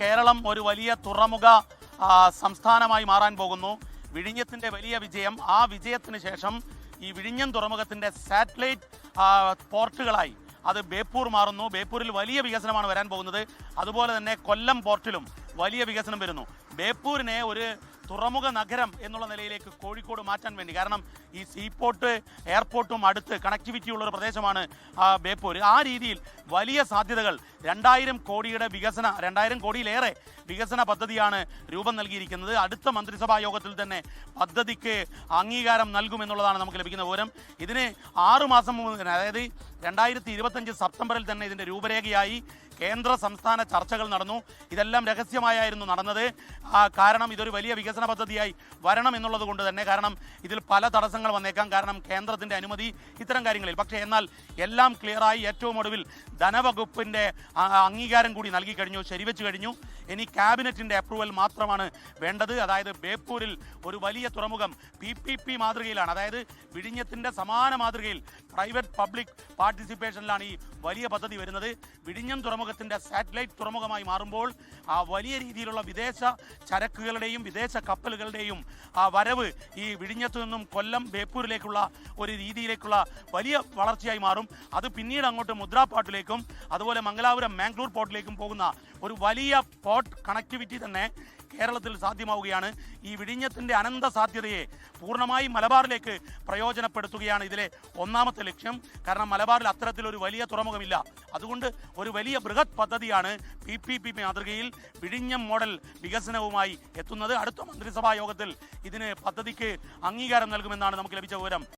കേരളം ഒരു വലിയ തുറമുഖ സംസ്ഥാനമായി മാറാൻ പോകുന്നു. വിഴിഞ്ഞത്തിന്റെ വലിയ വിജയം, ആ വിജയത്തിന് ശേഷം ഈ വിഴിഞ്ഞം തുറമുഖത്തിന്റെ സാറ്റലൈറ്റ് പോർട്ടുകളായി അത് ബേപ്പൂർ മാറുന്നു. ബേപ്പൂരിൽ വലിയ വികസനമാണ് വരാൻ പോകുന്നത്. അതുപോലെ തന്നെ കൊല്ലം പോർട്ടിലും വലിയ വികസനം വരുന്നു. ബേപ്പൂരിനെ ഒരു തുറമുഖ നഗരം എന്നുള്ള നിലയിലേക്ക് കോഴിക്കോട് മാറ്റാൻ വേണ്ടി, കാരണം ഈ സീപോർട്ട് എയർപോർട്ടും അടുത്ത് കണക്ടിവിറ്റി ഉള്ള ഒരു പ്രദേശമാണ് ബേപ്പൂർ. ആ രീതിയിൽ വലിയ സാധ്യതകൾ 2000 കോടിയുടെ വികസന 2000 കോടിയിലേറെ വികസന പദ്ധതിയാണ് രൂപം നൽകിയിരിക്കുന്നത്. അടുത്ത മന്ത്രിസഭാ യോഗത്തിൽ തന്നെ പദ്ധതിക്ക് അംഗീകാരം നൽകുമെന്നുള്ളതാണ് നമുക്ക് ലഭിക്കുന്ന വിവരം. ഇതിന് 6 മാസം മുമ്പ്, അതായത് 2025 സെപ്റ്റംബറിൽ തന്നെ ഇതിൻ്റെ രൂപരേഖയായി കേന്ദ്ര സംസ്ഥാന ചർച്ചകൾ നടന്നു. ഇതെല്ലാം രഹസ്യമായിരുന്നു നടന്നത്. കാരണം ഇതൊരു വലിയ വികസന പദ്ധതിയായി വരണം എന്നുള്ളത് കൊണ്ട് തന്നെ, കാരണം ഇതിൽ പല തടസ്സങ്ങൾ വന്നേക്കാം, കാരണം കേന്ദ്രത്തിൻ്റെ അനുമതി ഇത്തരം കാര്യങ്ങളിൽ. പക്ഷേ എന്നാൽ എല്ലാം ക്ലിയറായി. ഏറ്റവും ഒടുവിൽ ധനവകുപ്പിൻ്റെ അംഗീകാരം കൂടി നൽകി കഴിഞ്ഞു, ശരിവെച്ച് കഴിഞ്ഞു. ഇനി ക്യാബിനറ്റിൻ്റെ അപ്രൂവൽ മാത്രമാണ് വേണ്ടത്. അതായത് ബേപ്പൂരിൽ ഒരു വലിയ തുറമുഖം PPP മാതൃകയിലാണ്, അതായത് വിഴിഞ്ഞത്തിൻ്റെ സമാന മാതൃകയിൽ പ്രൈവറ്റ് പബ്ലിക് പാർട്ടിസിപ്പേഷനിലാണ് ഈ വലിയ പദ്ധതി വരുന്നത്. വിഴിഞ്ഞം തുറമുഖത്തിൻ്റെ സാറ്റലൈറ്റ് തുറമുഖമായി മാറുമ്പോൾ ആ വലിയ രീതിയിലുള്ള വിദേശ ചരക്കുകളുടെയും വിദേശ കപ്പലുകളുടെയും വരവ് ഈ വിഴിഞ്ഞത്തു നിന്നും കൊല്ലം ബേപ്പൂരിലേക്കുള്ള ഒരു രീതിയിലേക്കുള്ള വലിയ വളർച്ചയായി മാറും. അത് പിന്നീട് അങ്ങോട്ട് മുദ്രാപോർട്ടിലേക്കും അതുപോലെ മംഗലാപുരം മാംഗ്ലൂർ പോർട്ടിലേക്കും പോകുന്ന ഒരു വലിയ പോർട്ട് കണക്ടിവിറ്റി തന്നെ കേരളത്തിൽ സാധ്യമാവുകയാണ്. ഈ വിഴിഞ്ഞത്തിൻ്റെ അനന്ത സാധ്യതയെ പൂർണ്ണമായും മലബാറിലേക്ക് പ്രയോജനപ്പെടുത്തുകയാണ് ഇതിലെ ഒന്നാമത്തെ ലക്ഷ്യം. കാരണം മലബാറിൽ അത്തരത്തിലൊരു വലിയ തുറമുഖമില്ല. അതുകൊണ്ട് ഒരു വലിയ ബൃഹത് പദ്ധതിയാണ് PPP മാതൃകയിൽ വിഴിഞ്ഞം മോഡൽ വികസനവുമായി എത്തുന്നത്. അടുത്ത മന്ത്രിസഭാ യോഗത്തിൽ ഇതിന് പദ്ധതിക്ക് അംഗീകാരം നൽകുമെന്നാണ് നമുക്ക് ലഭിച്ച വിവരം.